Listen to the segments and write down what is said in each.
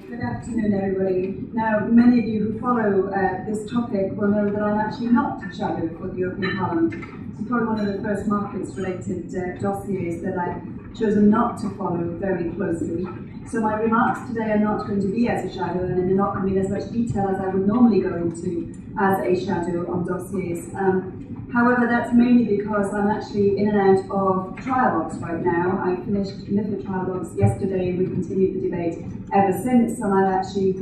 Good afternoon, everybody. Now, many of you who follow this topic will know that I'm actually not a shadow for the European Parliament. It's probably one of the first markets-related dossiers that I've chosen not to follow very closely. So my remarks today are not going to be as a shadow, and they're not going to be in as much detail as I would normally go into as a shadow on dossiers. However, that's mainly because I'm actually in and out of trialogues right now. I finished MiFID trialogues yesterday, and we continued the debate ever since, and I'm actually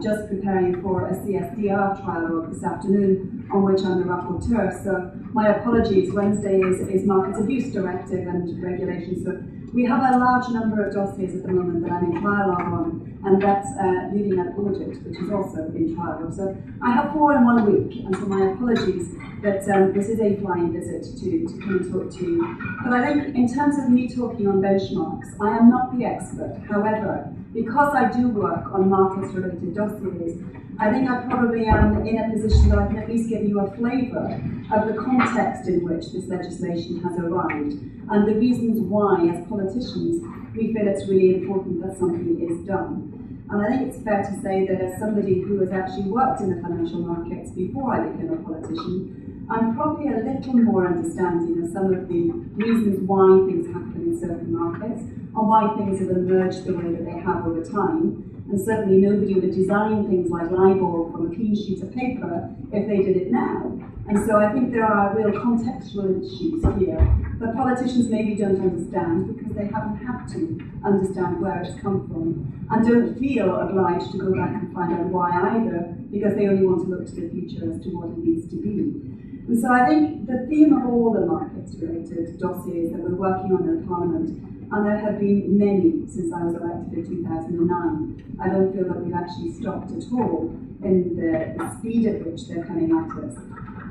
just preparing for a CSDR trialogue this afternoon, on which I'm the rapporteur. So my apologies, Wednesday is Market Abuse Directive and regulation, so we have a large number of dossiers at the moment that I'm in trialogue on, and that's leading an audit, which is also in trialogue. So I have 4 in 1 week, and so my apologies that this is a flying visit to come and talk to you. But I think in terms of me talking on benchmarks, I am not the expert. However, because I do work on markets-related dossiers, I think I probably am in a position that I can at least give you a flavour of the context in which this legislation has arrived and the reasons why, as politicians, we feel it's really important that something is done. And I think it's fair to say that as somebody who has actually worked in the financial markets before I became a politician, I'm probably a little more understanding of some of the reasons why things happen in certain markets and why things have emerged the way that they have over time. And certainly nobody would design things like LIBOR from a clean sheet of paper if they did it now. And so I think there are real contextual issues here that politicians maybe don't understand because they haven't had to understand where it's come from and don't feel obliged to go back and find out why either, because they only want to look to the future as to what it needs to be. And so I think the theme of all the markets-related dossiers that we're working on in the Parliament, and there have been many since I was elected in 2009, I don't feel that we've actually stopped at all in the speed at which they're coming at us.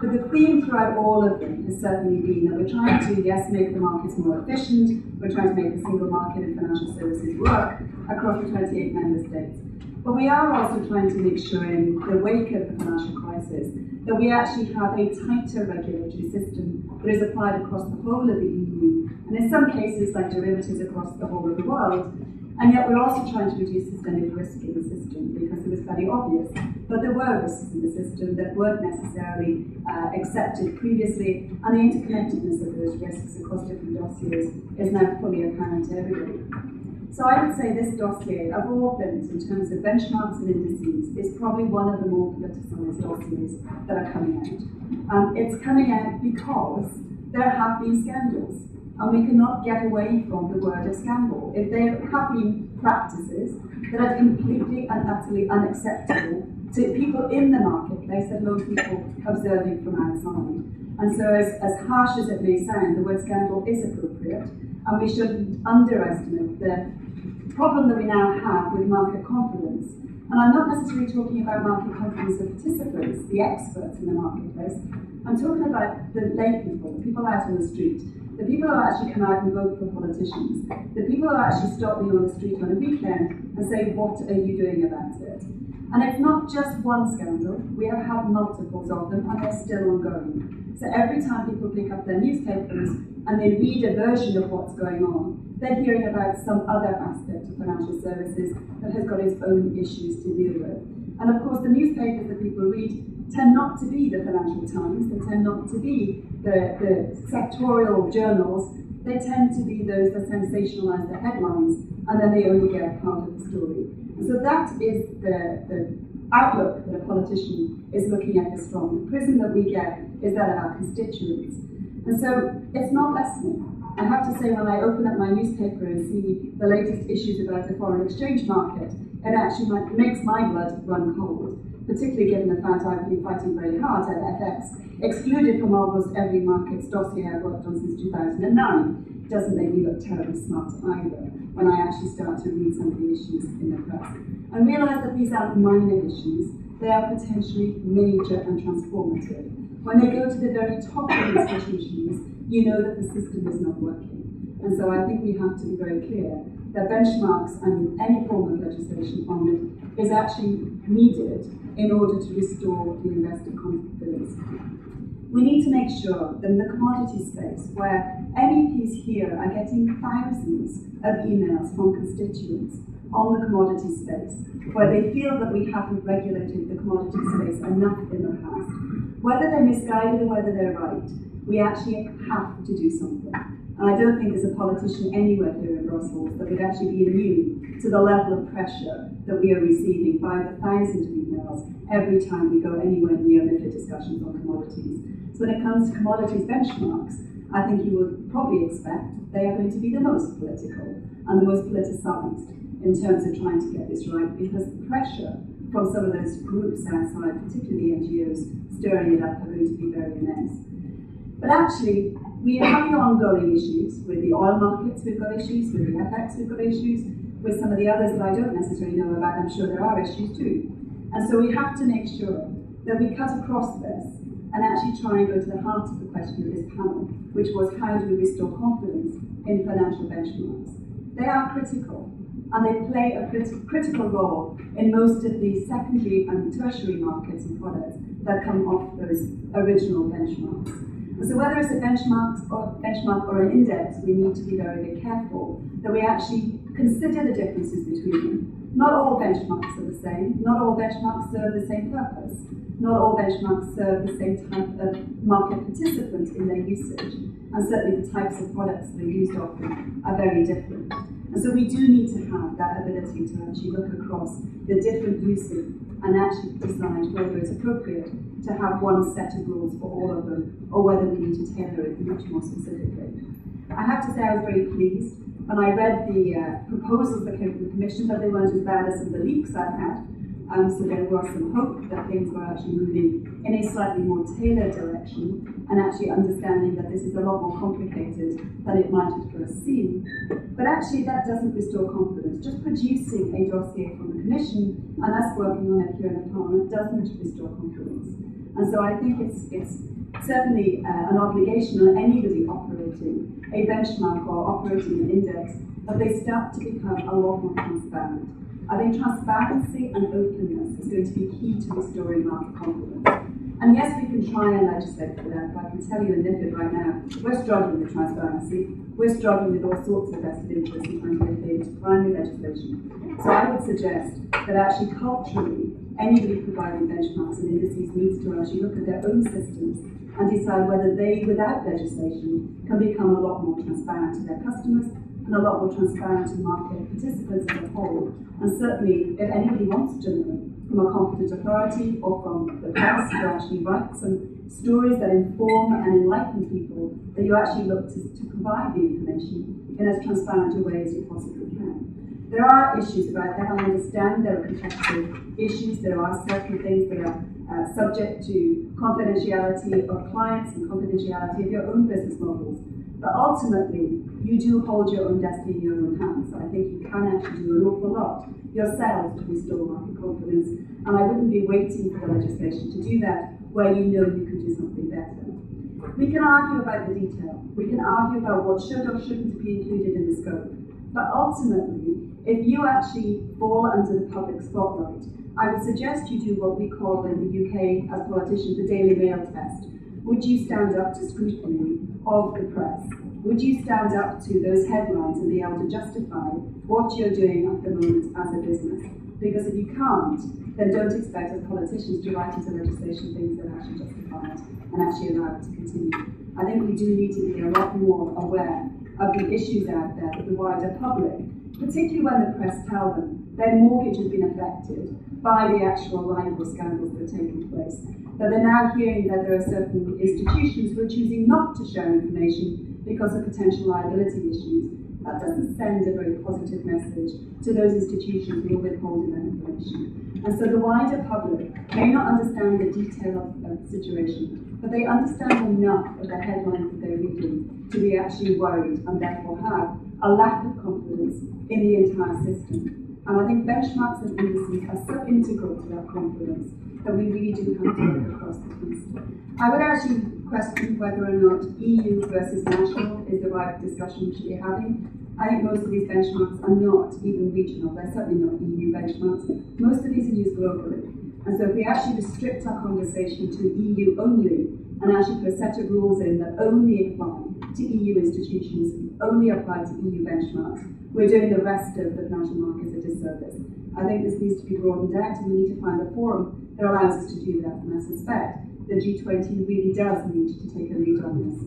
But the theme throughout all of them has certainly been that we're trying to, yes, make the markets more efficient, we're trying to make the single market in financial services work across the 28 member states. But we are also trying to make sure in the wake of the financial crisis that we actually have a tighter regulatory system that is applied across the whole of the EU, and in some cases like derivatives across the whole of the world. And yet we're also trying to reduce systemic risk in the system because it was very obvious that there were risks in the system that weren't necessarily accepted previously, and the interconnectedness of those risks across different dossiers is now fully apparent to everybody. So I would say this dossier, of all things in terms of benchmarks and indices, is probably one of the more politicised dossiers that are coming out. It's coming out because there have been scandals. And we cannot get away from the word of scandal. If there have been practices that are completely and utterly unacceptable to people in the marketplace, let alone people observing from outside. And so as harsh as it may sound, the word scandal is appropriate, and we shouldn't underestimate the problem that we now have with market confidence. And I'm not necessarily talking about market confidence of participants, the experts in the marketplace. I'm talking about the lay people, the people out on the street, the people who actually come out and vote for politicians, the people who actually stop me on the street on a weekend and say, what are you doing about it? And it's not just one scandal, we have had multiples of them and they're still ongoing. So every time people pick up their newspapers and they read a version of what's going on, they're hearing about some other aspect of financial services that has got its own issues to deal with. And of course the newspapers that people read tend not to be the Financial Times, they tend not to be the sectorial journals, they tend to be those that sensationalise the headlines and then they only get part of the story. And so that is the outlook that a politician is looking at this from. The prism that we get is that of our constituents. And so it's not lessening. I have to say, when I open up my newspaper and see the latest issues about the foreign exchange market, it actually makes my blood run cold, particularly given the fact I've been fighting very hard to have FX excluded from almost every markets dossier I've worked on since 2009. It doesn't make me look terribly smart either when I actually start to read some of the issues in the press and realise that these aren't minor issues, they are potentially major and transformative. When they go to the very top of institutions, you know that the system is not working. And so I think we have to be very clear that benchmarks and any form of legislation on it is actually needed in order to restore the investor confidence. We need to make sure that in the commodity space, where MEPs here are getting thousands of emails from constituents on the commodity space, where they feel that we haven't regulated the commodity space enough in the past, whether they're misguided or whether they're right, we actually have to do something. And I don't think there's a politician anywhere here in Brussels that would actually be immune to the level of pressure that we are receiving by the thousands of emails every time we go anywhere near MiFID discussions on commodities. So when it comes to commodities benchmarks, I think you would probably expect they are going to be the most political and the most politicised in terms of trying to get this right, because the pressure from some of those groups outside, particularly NGOs, stirring it up are going to be very immense. But actually, we are having ongoing issues with the oil markets, we've got issues, with the FX, we've got issues, with some of the others that I don't necessarily know about, I'm sure there are issues too. And so we have to make sure that we cut across this and actually try and go to the heart of the question of this panel, which was how do we restore confidence in financial benchmarks? They are critical, and they play a critical role in most of the secondary and tertiary markets and products that come off those original benchmarks. And so whether it's a benchmark or an index, we need to be very, very careful that we actually consider the differences between them. Not all benchmarks are the same, not all benchmarks serve the same purpose. Not all benchmarks serve the same type of market participant in their usage, and certainly the types of products that are used often are very different. And so we do need to have that ability to actually look across the different uses and actually decide whether it's appropriate to have one set of rules for all of them, or whether we need to tailor it much more specifically. I have to say I was very pleased when I read the proposals that came from the Commission, that they weren't as bad as some of the leaks I had. So there was some hope that things were actually moving in a slightly more tailored direction, and actually understanding that this is a lot more complicated than it might at first seem. But actually that doesn't restore confidence. Just producing a dossier from the Commission and us working on it here in the Parliament doesn't restore confidence. And so I think it's certainly an obligation on anybody operating a benchmark or operating an index that they start to become a lot more transparent. I think transparency and openness is going to be key to restoring market confidence. And yes, we can try and legislate for that, but I can tell you in MiFID right now, we're struggling with transparency. We're struggling with all sorts of vested interests in trying to get it into primary legislation. So I would suggest that actually culturally, anybody providing benchmarks and indices needs to actually look at their own systems and decide whether they, without legislation, can become a lot more transparent to their customers and a lot more transparent to market participants as a whole. And certainly, if anybody wants to know from a competent authority or from the press to actually write some stories that inform and enlighten people, that you actually look to provide the information in as transparent a way as you possibly can. There are issues about that. I understand there are competitive issues. There are certain things that are subject to confidentiality of clients and confidentiality of your own business models. But ultimately, you do hold your own destiny in your own hands. I think you can actually do an awful lot yourselves to restore market confidence, and I wouldn't be waiting for the legislation to do that where you know you could do something better. We can argue about the detail. We can argue about what should or shouldn't be included in the scope. But ultimately, if you actually fall under the public spotlight, I would suggest you do what we call in the UK as politicians the Daily Mail test. Would you stand up to scrutiny of the press? Would you stand up to those headlines and be able to justify what you're doing at the moment as a business? Because if you can't, then don't expect as politicians to write into legislation things that actually justify it and actually allow it to continue. I think we do need to be a lot more aware of the issues out there with the wider public, particularly when the press tell them their mortgage has been affected by the actual libel scandals that are taking place. That they're now hearing that there are certain institutions who are choosing not to share information because of potential liability issues. That doesn't send a very positive message to those institutions who are withholding that information. And so the wider public may not understand the detail of the situation, but they understand enough of the headlines that they're reading to be actually worried and therefore have a lack of confidence in the entire system. And I think benchmarks and indices are so integral to that confidence that we really do have to look across the piece. I would actually question whether or not EU versus national is the right discussion we should be having. I think most of these benchmarks are not even regional. They're certainly not EU benchmarks. Most of these are used globally. And so if we actually restrict our conversation to EU only, and actually put a set of rules in that only apply to EU institutions, only apply to EU benchmarks, we're doing the rest of the financial markets a disservice. I think this needs to be broadened out, and we need to find a forum that allows us to do that, and I suspect the G20 really does need to take a lead on this.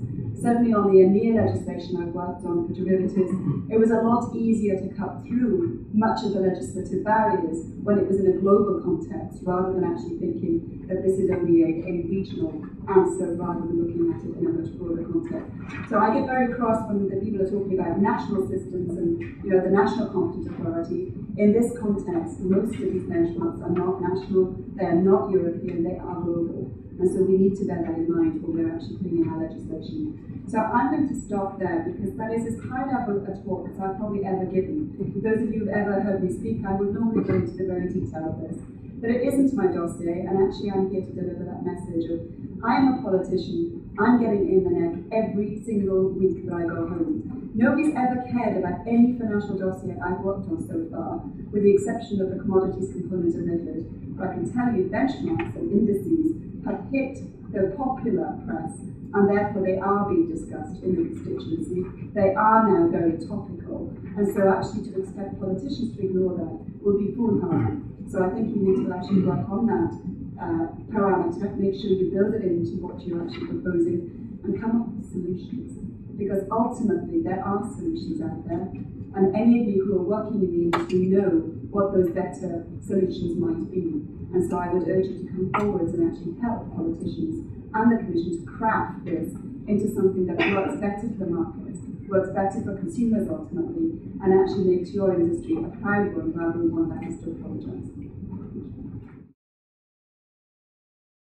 Certainly on the EMEA legislation I've worked on for derivatives, it was a lot easier to cut through much of the legislative barriers when it was in a global context, rather than actually thinking that this is only a regional answer, rather than looking at it in a much broader context. So I get very cross when the people are talking about national systems and the national competent authority. In this context, most of these benchmarks are not national, they are not European, they are global. And so we need to bear that in mind when we're actually putting in our legislation. So I'm going to stop there, because that is as high level a talk as I've probably ever given. Those of you who've ever heard me speak, I would normally go into the very detail of this. But it isn't my dossier, and actually I'm here to deliver that message of, I am a politician, I'm getting in the neck every single week that I go home. Nobody's ever cared about any financial dossier I've worked on so far, with the exception of the commodities component of MiFID. But I can tell you benchmarks and indices have hit the popular press, and therefore they are being discussed in the constituency. They are now very topical, and so actually to expect politicians to ignore that would be foolhardy. So I think you need to actually work on that parameter, make sure you build it into what you're actually proposing, and come up with solutions. Because ultimately there are solutions out there, and any of you who are working in the industry know what those better solutions might be. And so I would urge you to come forwards and actually help politicians and the Commission to craft this into something that works better for the market, works better for consumers ultimately, and actually makes your industry a proud one rather than one that has to apologise.